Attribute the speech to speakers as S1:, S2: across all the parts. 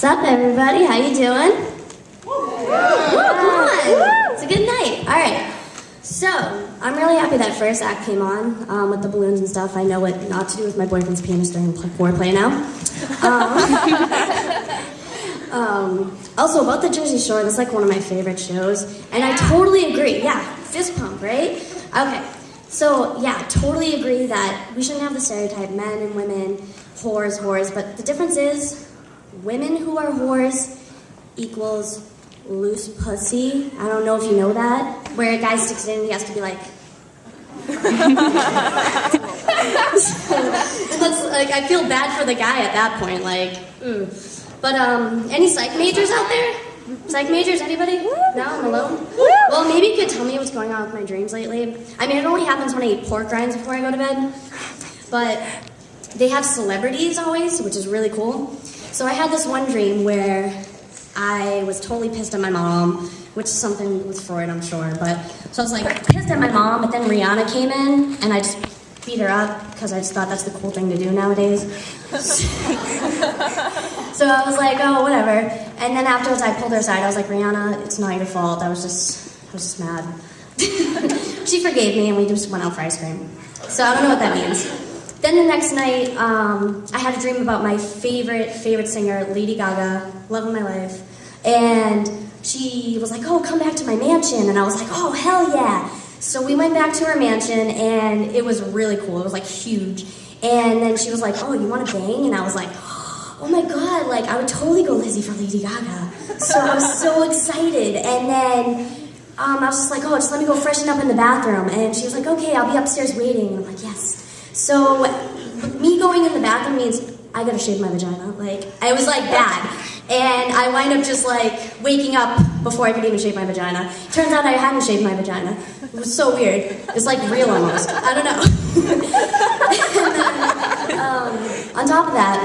S1: What's up, everybody? How you doing? Come on! It's a good night. All right. So, I'm really happy that first act came on with the balloons and stuff. I know what not to do with my boyfriend's penis during foreplay now. Also, about the Jersey Shore, that's like one of my favorite shows. And I totally agree. Yeah, fist pump, right? Okay. So, yeah, totally agree that we shouldn't have the stereotype men and women, whores, but the difference is women who are whores equals loose pussy. I don't know if you know that. Where a guy sticks it in, he has to be like... that's, like, I feel bad for the guy at that point, like, But, any psych majors out there? Psych majors, anybody? No, I'm alone? Well, maybe you could tell me what's going on with my dreams lately. I mean, it only happens when I eat pork rinds before I go to bed. But they have celebrities always, which is really cool. So I had this one dream where I was totally pissed at my mom, which is something with Freud, I'm sure. But so I was like pissed at my mom, but then Rihanna came in, and I just beat her up because I just thought that's the cool thing to do nowadays. So I was like, oh, whatever. And then afterwards, I pulled her aside. I was like, Rihanna, it's not your fault. I was just mad. She forgave me, and we just went out for ice cream. So I don't know what that means. Then the next night, I had a dream about my favorite singer, Lady Gaga, love of my life. And she was like, oh, come back to my mansion. And I was like, oh, hell yeah. So we went back to her mansion, and it was really cool. It was, like, huge. And then she was like, oh, you want to bang? And I was like, oh, my God, like, I would totally go Lizzie for Lady Gaga. So I was so excited. And then I was just like, oh, just let me go freshen up in the bathroom. And she was like, okay, I'll be upstairs waiting. And I'm like, yes. So me going in the bathroom means I gotta shave my vagina. Like, I was like bad. And I wind up just like waking up before I could even shave my vagina. Turns out I hadn't shaved my vagina. It was so weird. It's like real almost. I don't know. And then, on top of that,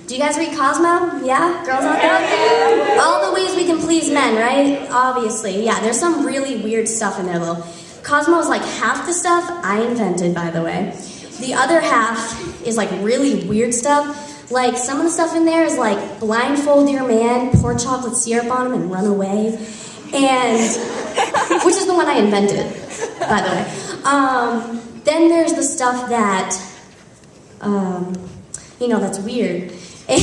S1: do you guys read Cosmo? Yeah? Girls out there? All the ways we can please men, right? Obviously. Yeah, there's some really weird stuff in there though. Cosmo is like half the stuff I invented, by the way. The other half is like really weird stuff. Like some of the stuff in there is like blindfold your man, pour chocolate syrup on him, and run away. And, which is the one I invented, by the way. Then there's the stuff that, that's weird. And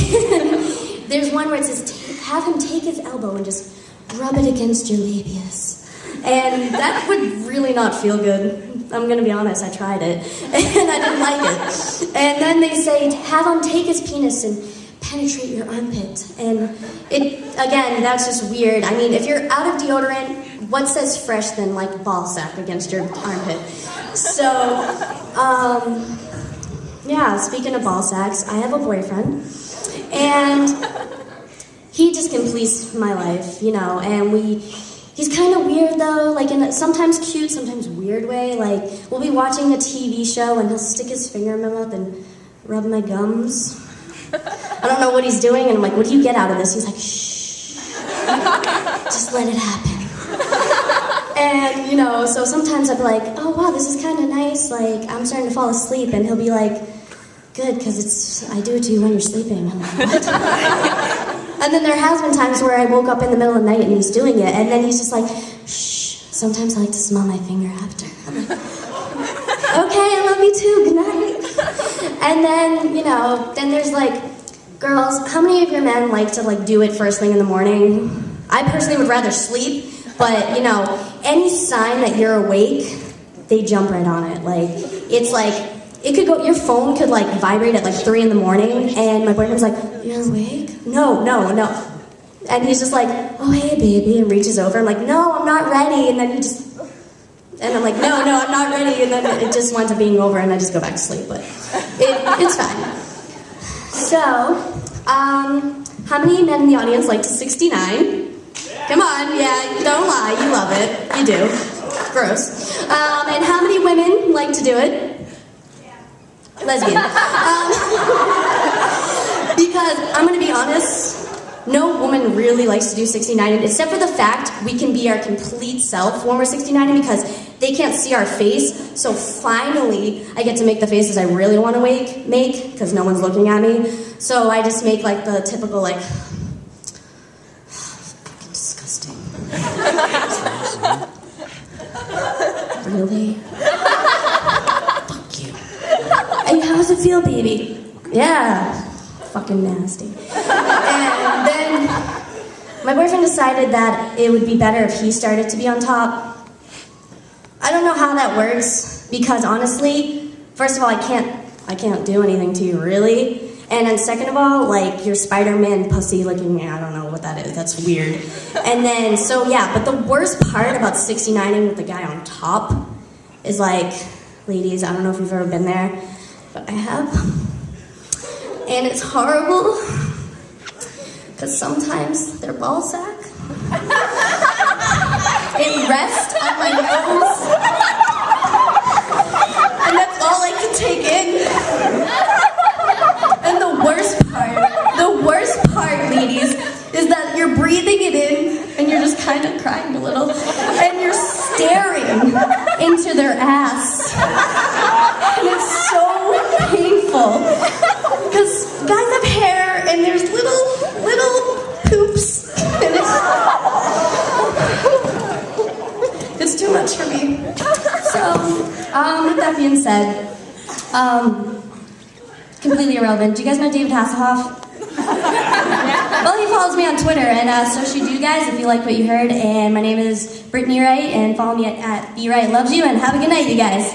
S1: there's one where it says, have him take his elbow and just rub it against your labius. And that would really not feel good. I'm gonna be honest, I tried it, and I didn't like it. And then they say, have him take his penis and penetrate your armpit. And again, that's just weird. I mean, if you're out of deodorant, what says fresh than like ball sack against your armpit? So, yeah, speaking of ball sacks, I have a boyfriend, and he just completes my life, and he's kind of weird though, like in a sometimes cute, sometimes weird way. Like, we'll be watching a TV show and he'll stick his finger in my mouth and rub my gums. I don't know what he's doing, and I'm like, what do you get out of this? He's like, shh, just let it happen. And, so sometimes I'll be like, oh wow, this is kind of nice, like, I'm starting to fall asleep, and he'll be like, good, because I do it to you when you're sleeping. I'm like, what? And then there has been times where I woke up in the middle of the night and he's doing it, and then he's just like, shh, sometimes I like to smell my finger after. I'm like, okay, I love you too, good night. And then, then there's like, girls, how many of your men like to like do it first thing in the morning? I personally would rather sleep, but any sign that you're awake, they jump right on it. Like, it's like, it could go, your phone could like vibrate at like 3 in the morning, and my boyfriend's like, you're awake? No. And he's just like, oh hey baby, and reaches over. I'm like, no, I'm not ready. And then and I'm like, no, I'm not ready. And then it just winds up being over, and I just go back to sleep, but it's fine. So, how many men in the audience like to 69? Come on, yeah, don't lie, you love it. You do. Gross. And how many women like to do it? Lesbian. Because I'm gonna be honest, no woman really likes to do 69, except for the fact we can be our complete self when we're 69, because they can't see our face, so finally I get to make the faces I really want to make, because no one's looking at me. So I just make like the typical like, fucking disgusting. Really? Fuck you. Hey, how does it feel, baby? Yeah. Fucking nasty. And then my boyfriend decided that it would be better if he started to be on top. I don't know how that works, because honestly, first of all, I can't do anything to you, really. And then second of all, like, you're Spider-Man pussy looking, I don't know what that is, that's weird. And then, so yeah, but the worst part about 69ing with the guy on top is like, ladies, I don't know if you've ever been there, but I have. And it's horrible, because sometimes their ball sack, it rests on my nose, and that's all I can take in. And the worst part, ladies, is that you're breathing it in, and you're just kind of crying a little, and you're staring into their ass. And it's so painful, because guys have hair, and there's little poops, and it's too much for me. So, with that being said, completely irrelevant. Do you guys know David Hasselhoff? Well, he follows me on Twitter, and so should you guys if you like what you heard. And my name is Brittany Wright, and follow me at BWrightLovesYou, and have a good night, you guys.